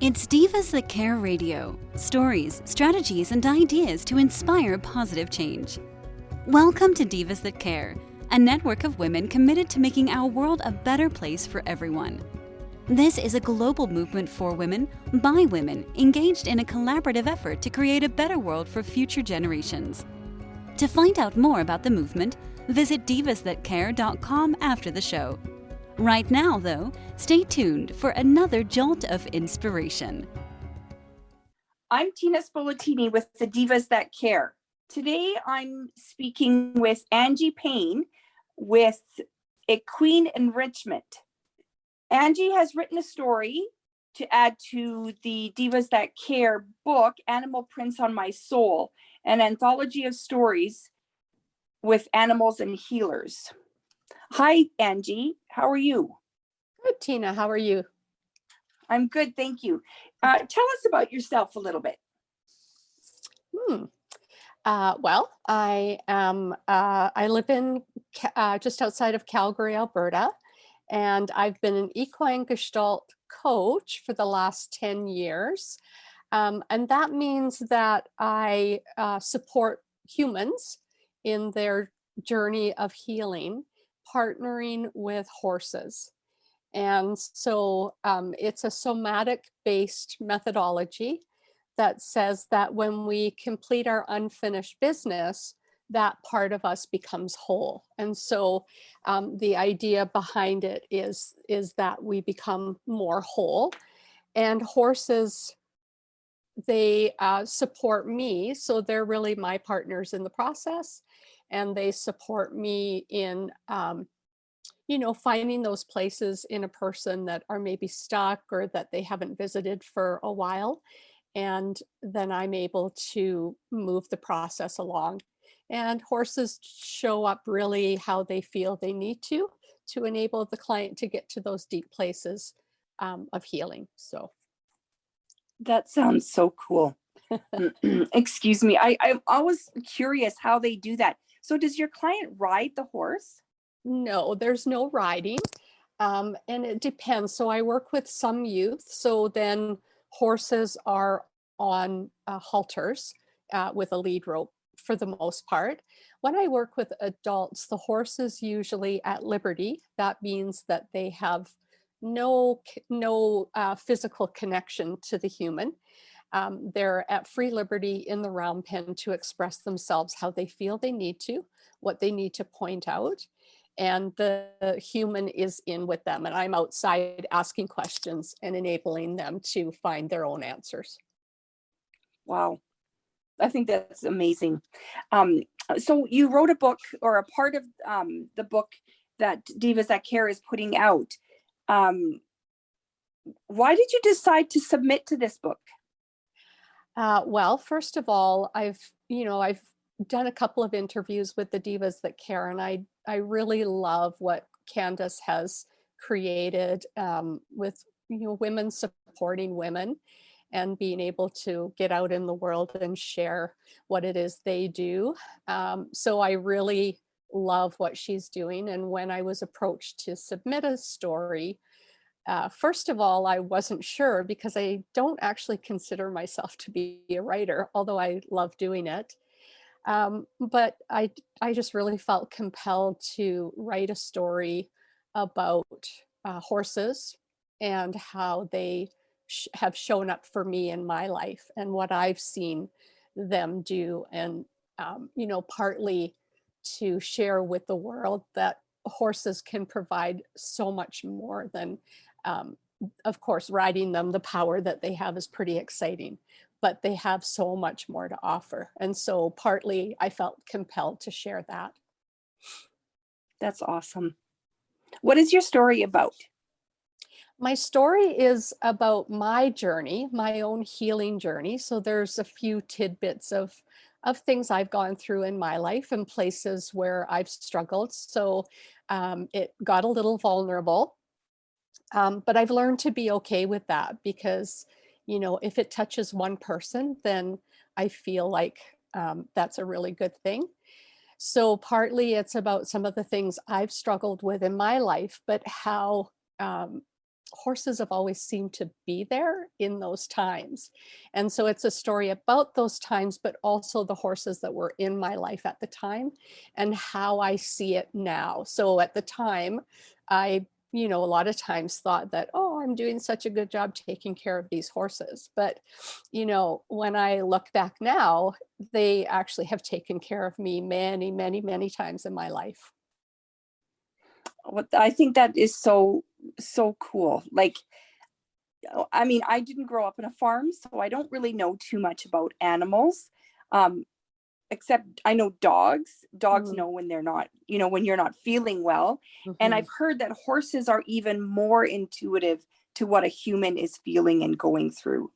It's Divas That Care Radio. Stories, strategies, and ideas to inspire positive change. Welcome to Divas That Care, a network of women committed to making our world a better place for everyone. This is a global movement for women, by women, engaged in a collaborative effort to create a better world for future generations. To find out more about the movement, visit divasthatcare.com after the show. Right now, though, stay tuned for another jolt of inspiration. I'm Tina Spolatini with the Divas That Care. Today, I'm speaking with Angie Payne with Equine Enrichment. Angie has written a story to add to the Divas That Care book, Animal Prints on My Soul, an anthology of stories with animals and healers. Hi, Angie. How are you? Good, Tina. How are you? I'm good, thank you. Tell us about yourself a little bit. Well, I am. I live in just outside of Calgary, Alberta, and I've been an equine gestalt coach for the last 10 years. And that means that I support humans in their journey of healing, partnering with horses. And so it's a somatic-based methodology that says that when we complete our unfinished business, that part of us becomes whole. And so the idea behind it is that we become more whole. And horses, they support me. So they're really my partners in the process. And they support me in, finding those places in a person that are maybe stuck or that they haven't visited for a while. And then I'm able to move the process along. And horses show up really how they feel they need to enable the client to get to those deep places of healing. So that sounds so cool. Excuse me. I'm always curious how they do that. So does your client ride the horse? No, there's no riding. And it depends. So I work with some youth. So then horses are on halters with a lead rope for the most part. When I work with adults, the horse is usually at liberty. That means that they have no physical connection to the human. They're at free liberty in the round pen to express themselves how they feel they need to, what they need to point out. And the human is in with them. And I'm outside asking questions and enabling them to find their own answers. Wow. I think that's amazing. So you wrote a book, or a part of the book that Divas That Care is putting out. Why did you decide to submit to this book? Well, first of all, I've done a couple of interviews with the Divas That Care, and I really love what Candace has created with women supporting women and being able to get out in the world and share what it is they do. So I really love what she's doing. And when I was approached to submit a story, first of all, I wasn't sure because I don't actually consider myself to be a writer, although I love doing it. But I just really felt compelled to write a story about horses and how they have shown up for me in my life and what I've seen them do. And, partly to share with the world that horses can provide so much more than, of course, riding them. The power that they have is pretty exciting, but they have so much more to offer. And so partly I felt compelled to share that. That's awesome. What is your story about? My story is about my journey, my own healing journey. So there's a few tidbits of things I've gone through in my life and places where I've struggled. So it got a little vulnerable, but I've learned to be okay with that because, if it touches one person, then I feel like that's a really good thing. So partly it's about some of the things I've struggled with in my life, but how horses have always seemed to be there in those times. And so it's a story about those times, but also the horses that were in my life at the time and how I see it now. So at the time, I, a lot of times thought that, oh, I'm doing such a good job taking care of these horses. But, when I look back now, they actually have taken care of me many, many, many times in my life. What I think that is so cool. Like, I mean, I didn't grow up in a farm, so I don't really know too much about animals. Except I know dogs. Dogs know when they're not, when you're not feeling well. And I've heard that horses are even more intuitive to what a human is feeling and going through.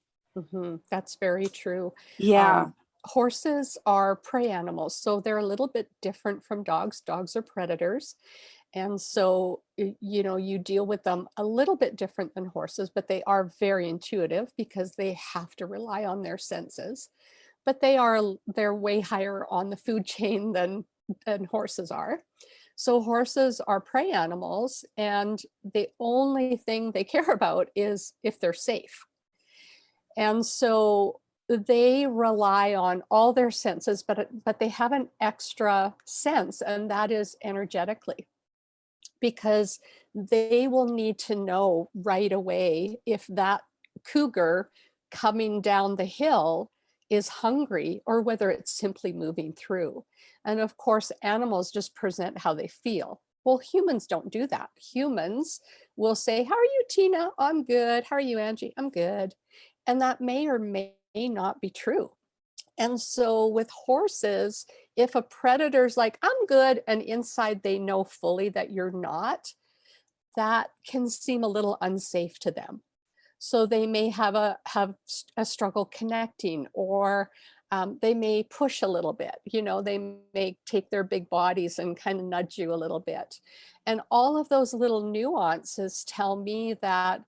That's very true. Yeah. Horses are prey animals, so they're a little bit different from dogs. Dogs are predators. And so, you deal with them a little bit different than horses, but they are very intuitive because they have to rely on their senses. But they're way higher on the food chain than horses are. So horses are prey animals, and the only thing they care about is if they're safe. And so they rely on all their senses, but they have an extra sense, and that is energetically, because they will need to know right away if that cougar coming down the hill is hungry or whether it's simply moving through. And of course, animals just present how they feel. Well, humans don't do that. Humans will say, "How are you, Tina? I'm good. How are you, Angie? I'm good." And that may or may not be true. And so with horses, if a predator's like, "I'm good," and inside they know fully that you're not, that can seem a little unsafe to them. So they may have a struggle connecting, or they may push a little bit. They may take their big bodies and kind of nudge you a little bit. And all of those little nuances tell me that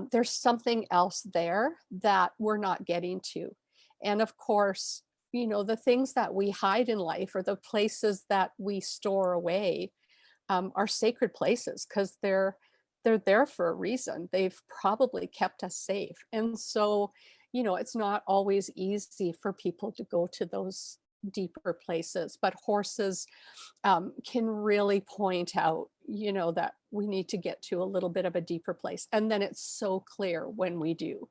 there's something else there that we're not getting to. And of course, the things that we hide in life, or the places that we store away, are sacred places, because they're there for a reason. They've probably kept us safe. And so, it's not always easy for people to go to those deeper places, but horses can really point out, that we need to get to a little bit of a deeper place. And then it's so clear when we do,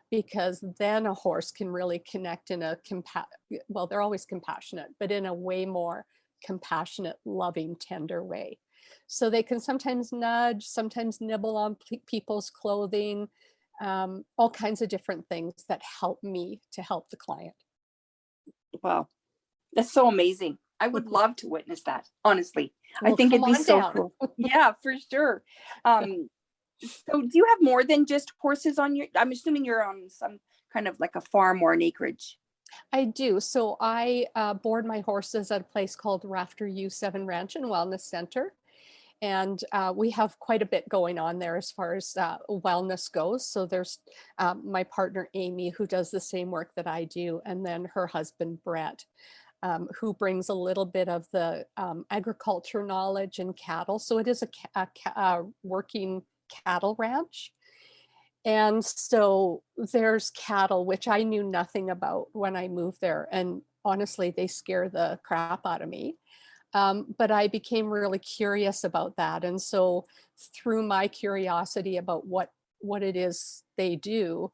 because then a horse can really connect in well, they're always compassionate, but in a way more compassionate, loving, tender way. So they can sometimes nudge, sometimes nibble on people's clothing, all kinds of different things that help me to help the client. Wow. That's so amazing. I would love to witness that, honestly. Well, I think it'd be so down. cool. Yeah, for sure. So do you have more than just horses on I'm assuming you're on some kind of like a farm or an acreage. I do. So I board my horses at a place called Rafter U7 Ranch and Wellness Center. And we have quite a bit going on there as far as wellness goes. So there's my partner, Amy, who does the same work that I do. And then her husband, Brett, who brings a little bit of the agriculture knowledge and cattle. So it is a working cattle ranch. And so there's cattle, which I knew nothing about when I moved there. And honestly, they scare the crap out of me. But I became really curious about that. And so through my curiosity about what it is they do,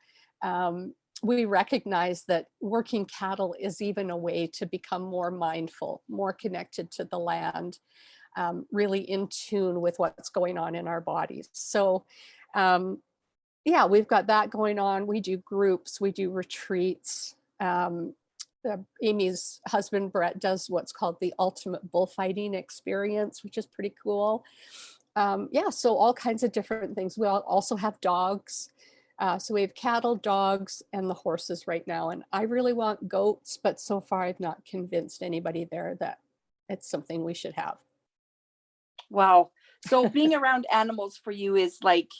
we recognize that working cattle is even a way to become more mindful, more connected to the land, really in tune with what's going on in our bodies. So yeah, we've got that going on. We do groups, we do retreats. Amy's husband, Brett, does what's called the ultimate bullfighting experience, which is pretty cool. Yeah, so all kinds of different things. We also have dogs. So we have cattle, dogs, and the horses right now. And I really want goats, but so far I've not convinced anybody there that it's something we should have. Wow. So being around animals for you is like,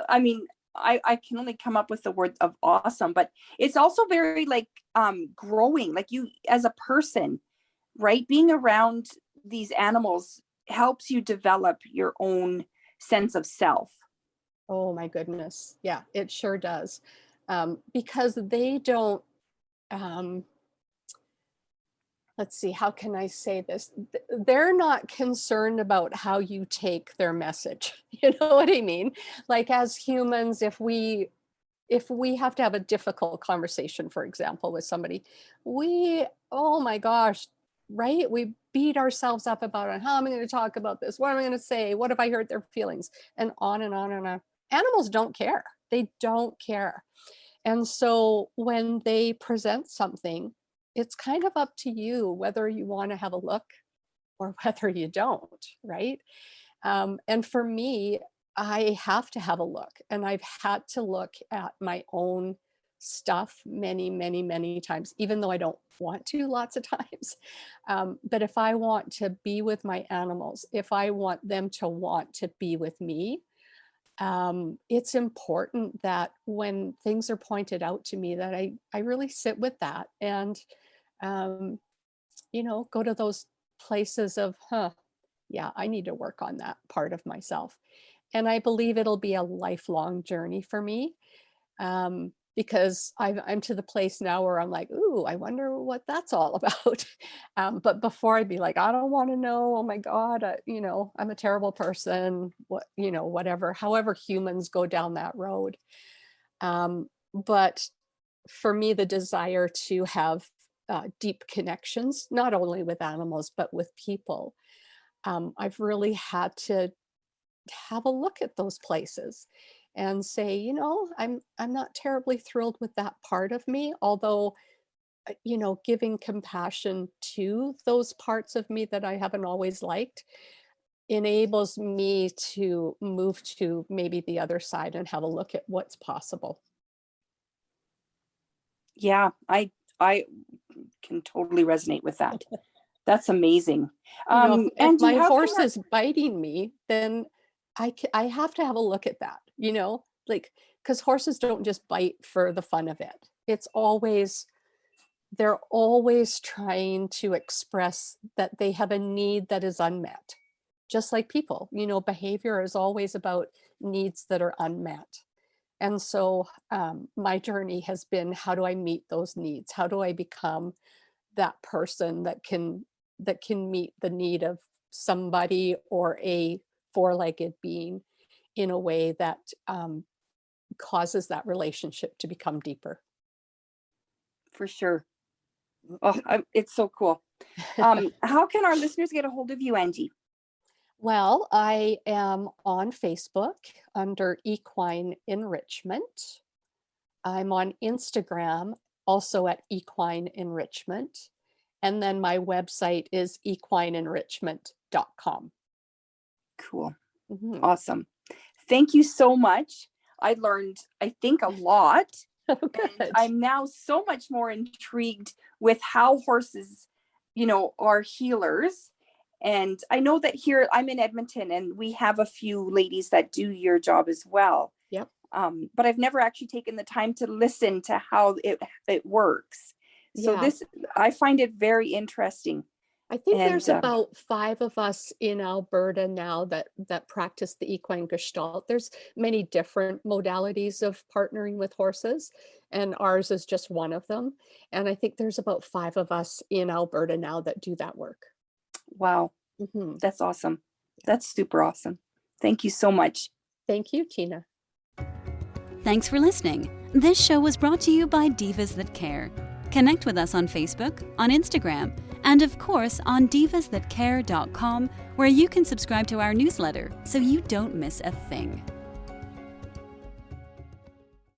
I mean, I can only come up with the word of awesome, but it's also very like growing, like you as a person, right? Being around these animals helps you develop your own sense of self. Oh my goodness. Yeah, it sure does. Because they don't, let's see, how can I say this? They're not concerned about how you take their message. You know what I mean? Like as humans, if we have to have a difficult conversation, for example, with somebody, oh my gosh, right? We beat ourselves up about it. How am I going to talk about this? What am I going to say? What if I hurt their feelings? And on and on and on. Animals don't care. They don't care. And so when they present something, it's kind of up to you whether you want to have a look or whether you don't, right? And for me, I have to have a look, and I've had to look at my own stuff many, many, many times, even though I don't want to lots of times. But if I want to be with my animals, if I want them to want to be with me, it's important that when things are pointed out to me that I really sit with that and, go to those places of, yeah, I need to work on that part of myself. And I believe it'll be a lifelong journey for me, because I'm to the place now where I'm like, ooh, I wonder what that's all about. But before I'd be like, I don't want to know. Oh my God, I'm a terrible person. Whatever. However, humans go down that road. But for me, the desire to have deep connections, not only with animals but with people, I've really had to have a look at those places and say, I'm not terribly thrilled with that part of me, although, giving compassion to those parts of me that I haven't always liked enables me to move to maybe the other side and have a look at what's possible. Yeah, I can totally resonate with that. That's amazing. If Angie, my horse is biting me, then I have to have a look at that, like, because horses don't just bite for the fun of it. They're always trying to express that they have a need that is unmet. Just like people, behavior is always about needs that are unmet. And so my journey has been, how do I meet those needs? How do I become that person that can meet the need of somebody or a four-legged being in a way that causes that relationship to become deeper? For sure. Oh, it's so cool. How can our listeners get a hold of you, Angie? Well, I am on Facebook under Equine Enrichment. I'm on Instagram also at Equine Enrichment. And then my website is equineenrichment.com. Cool. Mm-hmm. Awesome. Thank you so much. I learned, I think, a lot. Oh, good. And I'm now so much more intrigued with how horses, are healers. And I know that here I'm in Edmonton and we have a few ladies that do your job as well. Yep. But I've never actually taken the time to listen to how it works. So I find it very interesting. I think there's about 5 of us in Alberta now that practice the equine gestalt. There's many different modalities of partnering with horses, and ours is just one of them. And I think there's about 5 of us in Alberta now that do that work. Wow. Mm-hmm. That's awesome. That's super awesome. Thank you so much. Thank you, Tina. Thanks for listening. This show was brought to you by Divas That Care. Connect with us on Facebook, on Instagram, and of course on divasthatcare.com, where you can subscribe to our newsletter so you don't miss a thing.